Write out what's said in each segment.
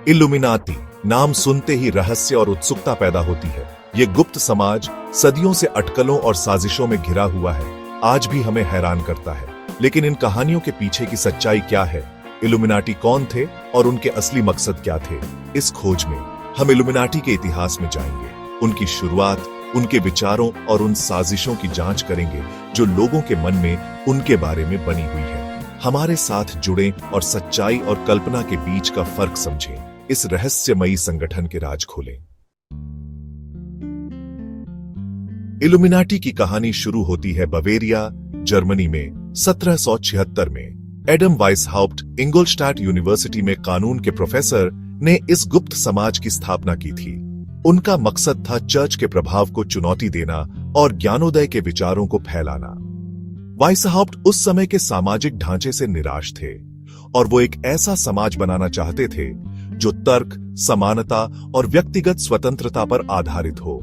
Illuminati नाम सुनते ही रहस्य और उत्सुकता पैदा होती है। ये गुप्त समाज सदियों से अटकलों और साजिशों में घिरा हुआ है, आज भी हमें हैरान करता है। लेकिन इन कहानियों के पीछे की सच्चाई क्या है? इल्यूमिनाटी कौन थे और उनके असली मकसद क्या थे? इस खोज में हम इल्यूमिनाटी के इतिहास में जाएंगे, उनकी शुरुआत, उनके विचारों और उन साजिशों की जांच करेंगे जो लोगों के मन में उनके बारे में बनी हुई है। हमारे साथ जुड़ें और सच्चाई और कल्पना के बीच का फर्क समझें। इस रहस्यमयी संगठन के राज खोलें। इल्यूमिनाटी की कहानी शुरू होती है बवेरिया, जर्मनी में 1776 में। एडम वाइसहाउप्ट इंगोलस्टाट यूनिवर्सिटी में कानून के प्रोफेसर ने इस गुप्त समाज की स्थापना की थी। उनका मकसद था चर्च के प्रभाव को चुनौती देना और ज्ञानोदय के विचारों को फैलाना। वाइसहाउप्ट उस समय के सामाजिक ढांचे से निराश थे और वो एक ऐसा समाज बनाना चाहते थे जो तर्क, समानता और व्यक्तिगत स्वतंत्रता पर आधारित हो।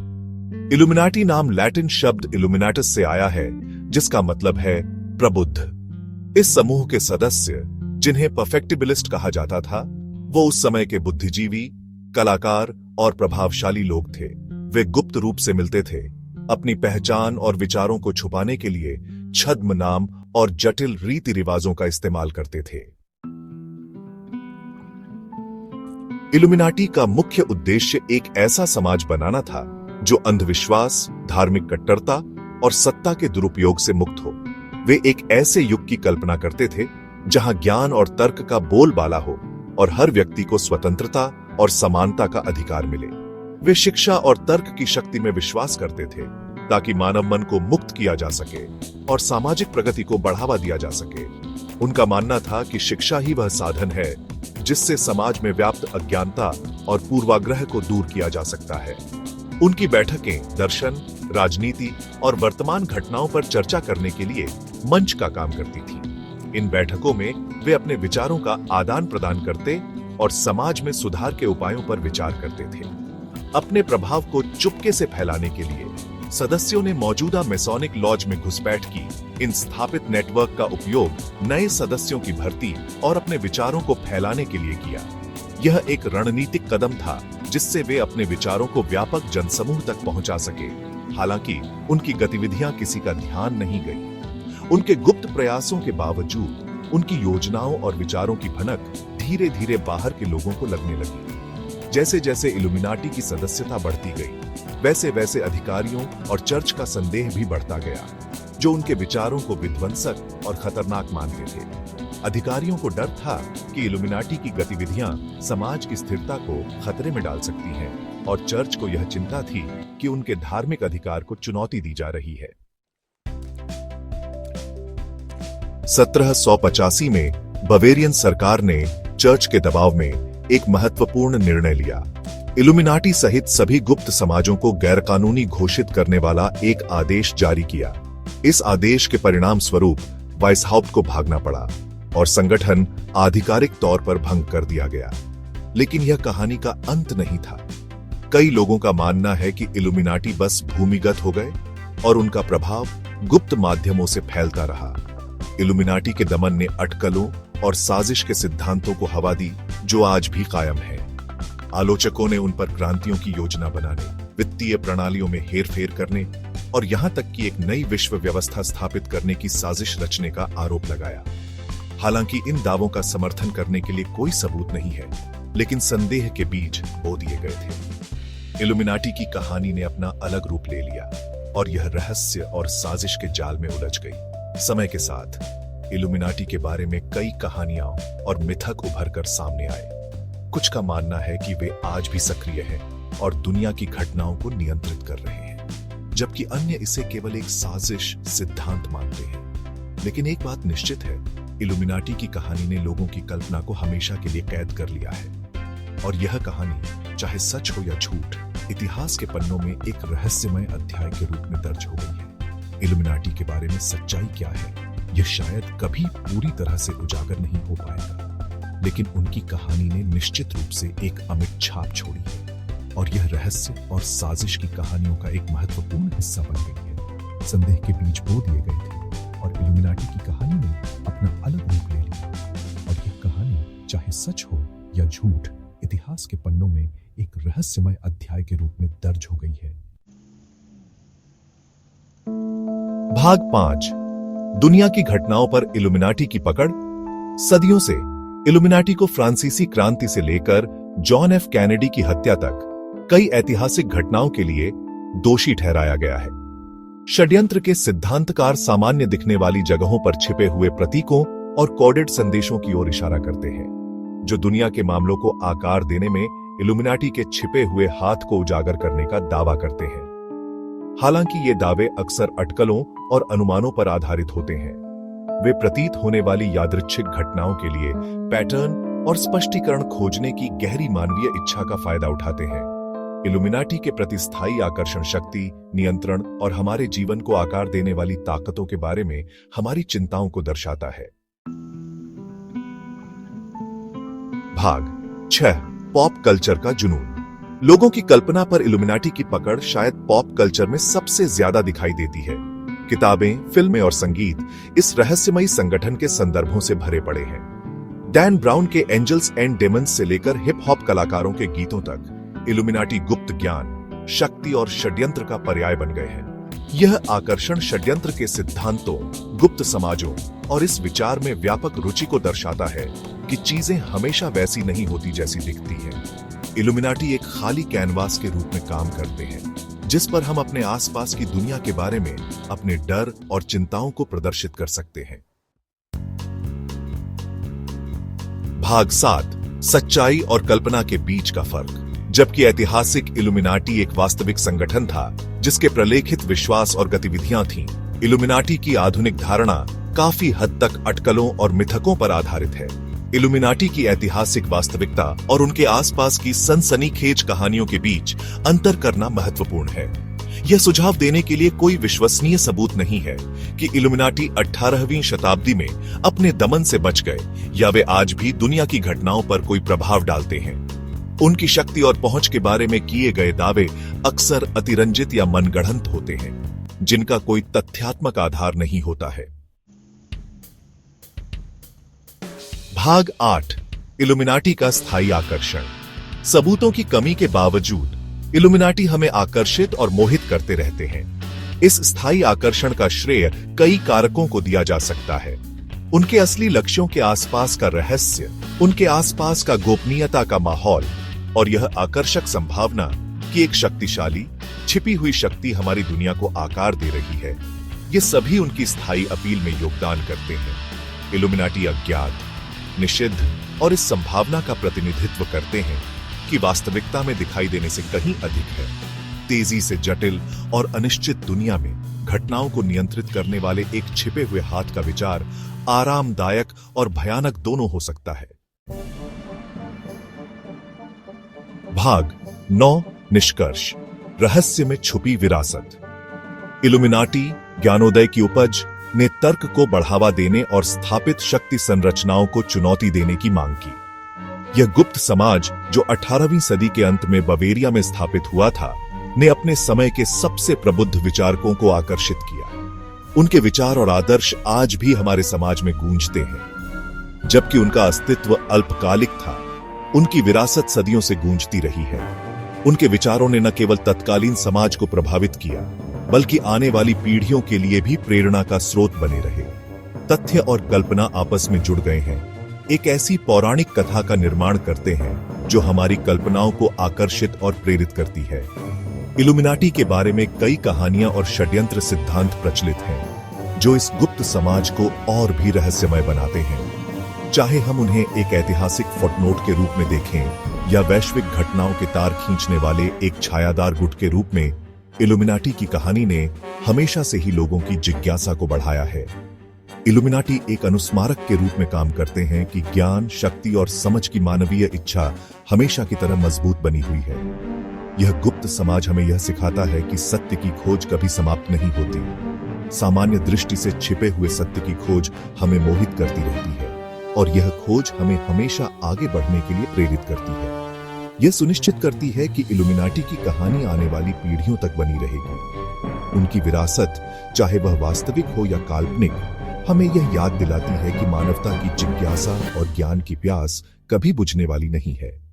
इल्यूमिनाटी नाम लैटिन शब्द इल्यूमिनाटस से आया है, जिसका मतलब है प्रबुद्ध। इस समूह के सदस्य, जिन्हें परफेक्टिबिलिस्ट कहा जाता था, वो उस समय के बुद्धिजीवी, कलाकार और प्रभावशाली लोग थे। वे गुप्त रूप से मिलते थे, अपनी पहचान और विचारों को छुपाने के लिए छद्म नाम और जटिल रीति रिवाजों का इस्तेमाल करते थे। इल्यूमिनाटी का मुख्य उद्देश्य एक ऐसा समाज बनाना था जो अंधविश्वास, धार्मिक कट्टरता और सत्ता के दुरुपयोग से मुक्त हो। वे एक ऐसे युग की कल्पना करते थे जहां ज्ञान और तर्क का बोलबाला हो और हर व्यक्ति को स्वतंत्रता और समानता का अधिकार मिले। वे शिक्षा और तर्क की शक्ति में विश्वास करते थे ताकि मानव मन को मुक्त किया जा सके और सामाजिक प्रगति को बढ़ावा दिया जा सके। उनका मानना था कि शिक्षा ही वह साधन है जिससे समाज में व्याप्त अज्ञानता और पूर्वाग्रह को दूर किया जा सकता है। उनकी बैठकें दर्शन, राजनीति और वर्तमान घटनाओं पर चर्चा करने के लिए मंच का काम करती थी। इन बैठकों में वे अपने विचारों का आदान प्रदान करते और समाज में सुधार के उपायों पर विचार करते थे। अपने प्रभाव को चुपके से फैलाने के लिए सदस्यों ने मौजूदा मेसोनिक लॉज में घुसपैठ की। इन स्थापित नेटवर्क का उपयोग नए सदस्यों की भर्ती और अपने विचारों को फैलाने के लिए किया। यह एक रणनीतिक कदम था जिससे वे अपने विचारों को व्यापक जनसमूह तक पहुंचा सके। हालांकि उनकी गतिविधियां किसी का ध्यान नहीं गई। उनके गुप्त प्रयासों के बावजूद उनकी योजनाओं और विचारों की भनक धीरे धीरे बाहर के लोगों को लगने लगी। जैसे जैसे इल्यूमिनाटी की सदस्यता बढ़ती गई, वैसे वैसे अधिकारियों और चर्च का संदेह भी बढ़ता गया, जो उनके विचारों को विध्वंसक और खतरनाक मानते थे। अधिकारियों को डर था कि इल्यूमिनाटी की गतिविधियां समाज की स्थिरता को खतरे में डाल सकती हैं, और चर्च को यह चिंता थी कि उनके धार्मिक अधिकार को चुनौती दी जा रही है। 1785 में बवेरियन सरकार ने चर्च के दबाव में एक महत्वपूर्ण निर्णय लिया। इल्यूमिनाटी सहित सभी गुप्त समाजों को गैरकानूनी घोषित करने वाला एक आदेश जारी किया। इस आदेश के परिणाम स्वरूप वाइसहाउप्ट को भागना पड़ा और संगठन आधिकारिक तौर पर भंग कर दिया गया। लेकिन यह कहानी का अंत नहीं था। कई लोगों का मानना है कि इल्यूमिनाटी बस भूमिगत हो गए और उनका प्रभाव गुप्त माध्यमों से फैलता रहा। इल्यूमिनाटी के दमन ने अटकलों और साजिश के सिद्धांतों को हवा दी, जो आज भी कायम है। आलोचकों ने उन पर क्रांतियों की योजना बनाने, वित्तीय प्रणालियों में हेरफेर करने और यहां तक कि एक नई विश्व व्यवस्था स्थापित करने की साजिश रचने का आरोप लगाया। हालांकि इन दावों का समर्थन करने के लिए कोई सबूत नहीं है, लेकिन संदेह के बीज बो दिए गए थे। इल्यूमिनाटी की कहानी ने अपना अलग रूप ले लिया और यह रहस्य और साजिश के जाल में उलझ गई। समय के साथ इल्यूमिनाटी के बारे में कई कहानियां और मिथक उभर कर सामने आए। कुछ का मानना है कि वे आज भी सक्रिय हैं और दुनिया की घटनाओं को नियंत्रित कर रहे हैं, जबकि अन्य इसे केवल एक साजिश सिद्धांत मानते हैं। लेकिन एक बात निश्चित है, इल्यूमिनाटी की कहानी ने लोगों की कल्पना को हमेशा के लिए कैद कर लिया है, और यह कहानी, चाहे सच हो या झूठ, इतिहास के पन्नों में एक रहस्यमय अध्याय के रूप में दर्ज हो गई है। इल्यूमिनाटी के बारे में सच्चाई क्या है, यह शायद कभी पूरी तरह से उजागर नहीं हो पाएगा, लेकिन उनकी कहानी ने निश्चित रूप से एक अमिट छाप छोड़ी है, और यह रहस्य और साजिश की कहानियों का एक महत्वपूर्ण हिस्सा बन गई है। संदेह के बीज बो दिए गए थे और इल्यूमिनाटी की कहानी ने अपना अलग रूप ले लिया, और यह कहानी चाहे सच हो या झूठ, इतिहास के पन्नों में एक रहस्यमय अध्याय के रूप में दर्ज हो गई है। भाग 5। दुनिया की घटनाओं पर इल्यूमिनाटी की पकड़। सदियों से इल्यूमिनाटी को फ्रांसीसी क्रांति से लेकर जॉन एफ कैनेडी की हत्या तक कई ऐतिहासिक घटनाओं के लिए दोषी ठहराया गया है। षड्यंत्र के सिद्धांतकार सामान्य दिखने वाली जगहों पर छिपे हुए प्रतीकों और कोडेड संदेशों की ओर इशारा करते हैं, जो दुनिया के मामलों को आकार देने में इल्यूमिनाटी के छिपे हुए हाथ को उजागर करने का दावा करते हैं। हालांकि ये दावे अक्सर अटकलों और अनुमानों पर आधारित होते हैं। वे प्रतीत होने वाली यादृच्छिक घटनाओं के लिए पैटर्न और स्पष्टीकरण खोजने की गहरी मानवीय इच्छा का फायदा उठाते हैं। इल्यूमिनाटी के प्रति स्थायी आकर्षण शक्ति, नियंत्रण और हमारे जीवन को आकार देने वाली ताकतों के बारे में हमारी चिंताओं को दर्शाता है। भाग 6। पॉप कल्चर का जुनून। लोगों की कल्पना पर इल्यूमिनाटी की पकड़ शायद पॉप कल्चर में सबसे ज्यादा दिखाई देती है। किताबें, फिल्में और संगीत इस रहस्यमयी संगठन के संदर्भों से भरे पड़े हैं। डैन ब्राउन के एंजल्स एंड डेमन्स से लेकर हिप हॉप कलाकारों के गीतों तक इल्यूमिनाटी गुप्त ज्ञान, शक्ति और षड्यंत्र का पर्याय बन गए हैं। यह आकर्षण षड्यंत्र के सिद्धांतों, गुप्त समाजों और इस विचार में व्यापक रुचि को दर्शाता है कि चीजें हमेशा वैसी नहीं होती जैसी दिखती हैं। इल्यूमिनाटी एक खाली कैनवास के रूप में काम करते हैं, जिस पर हम अपने आसपास की दुनिया के बारे में अपने डर और चिंताओं को प्रदर्शित कर सकते हैं। भाग 7। सच्चाई और कल्पना के बीच का फर्क। जबकि ऐतिहासिक इल्यूमिनाटी एक वास्तविक संगठन था जिसके प्रलेखित विश्वास और गतिविधियां थीं, इल्यूमिनाटी की आधुनिक धारणा काफी हद तक अटकलों और मिथकों पर आधारित है। इल्यूमिनाटी की ऐतिहासिक वास्तविकता और उनके आसपास की सनसनीखेज कहानियों के बीच अंतर करना महत्वपूर्ण है। यह सुझाव देने के लिए कोई विश्वसनीय सबूत नहीं है कि इल्यूमिनाटी 18वीं शताब्दी में अपने दमन से बच गए या वे आज भी दुनिया की घटनाओं पर कोई प्रभाव डालते हैं। उनकी शक्ति और पहुंच के बारे में किए गए दावे अक्सर अतिरंजित या मनगढ़ंत होते हैं, जिनका कोई तथ्यात्मक आधार नहीं होता है। भाग 8। इल्यूमिनाटी का स्थायी आकर्षण। सबूतों की कमी के बावजूद इल्यूमिनाटी हमें आकर्षित और मोहित करते रहते हैं। इस स्थायी आकर्षण का श्रेय कई कारकों को दिया जा सकता है। उनके असली लक्ष्यों के आसपास का रहस्य, उनके आसपास का गोपनीयता का माहौल और यह आकर्षक संभावना कि एक शक्तिशाली, छिपी हुई शक्ति हमारी दुनिया को आकार दे रही है, ये सभी उनकी स्थायी अपील में योगदान करते हैं। इल्यूमिनाटी अज्ञात, निषिद्ध और इस संभावना का प्रतिनिधित्व करते हैं कि वास्तविकता में दिखाई देने से कहीं अधिक है। तेजी से जटिल और अनिश्चित दुनिया में घटनाओं को नियंत्रित करने वाले एक छिपे हुए हाथ का विचार आरामदायक और भयानक दोनों हो सकता है। भाग 9। निष्कर्ष। रहस्य में छुपी विरासत। इल्यूमिनाटी, ज्ञानोदय की उपज, ने तर्क को बढ़ावा देने और स्थापित शक्ति संरचनाओं को चुनौती देने की मांग की। यह गुप्त समाज, जो 18वीं सदी के अंत में बवेरिया में स्थापित हुआ था, ने अपने समय के सबसे प्रबुद्ध विचारकों को आकर्षित किया। उनके विचार और आदर्श आज भी हमारे समाज में गूंजते हैं। जबकि उनका अस्तित्व अल्पकालिक था, उनकी विरासत सदियों से गूंजती रही है। उनके विचारों ने न केवल तत्कालीन समाज को प्रभावित किया, बल्कि आने वाली पीढ़ियों के लिए भी प्रेरणा का स्रोत बने रहे। तथ्य और कल्पना आपस में जुड़ गए हैं, एक ऐसी पौराणिक कथा का निर्माण करते हैं जो हमारी कल्पनाओं को आकर्षित और प्रेरित करती है। इल्यूमिनाटी के बारे में कई कहानियां और षड्यंत्र सिद्धांत प्रचलित हैं, जो इस गुप्त समाज को और भी रहस्यमय बनाते हैं। चाहे हम उन्हें एक ऐतिहासिक फुटनोट के रूप में देखें या वैश्विक घटनाओं के तार खींचने वाले एक छायादार गुट के रूप में, इल्यूमिनाटी की कहानी ने हमेशा से ही लोगों की जिज्ञासा को बढ़ाया है। इल्यूमिनाटी एक अनुस्मारक के रूप में काम करते हैं कि ज्ञान, शक्ति और समझ की मानवीय इच्छा हमेशा की तरह मजबूत बनी हुई है। यह गुप्त समाज हमें यह सिखाता है कि सत्य की खोज कभी समाप्त नहीं होती। सामान्य दृष्टि से छिपे हुए सत्य की खोज हमें मोहित करती रहती है, और यह खोज हमें हमेशा आगे बढ़ने के लिए प्रेरित करती है। यह सुनिश्चित करती है कि इल्यूमिनाटी की कहानी आने वाली पीढ़ियों तक बनी रहेगी। उनकी विरासत, चाहे वह वास्तविक हो या काल्पनिक, हमें यह याद दिलाती है कि मानवता की जिज्ञासा और ज्ञान की प्यास कभी बुझने वाली नहीं है।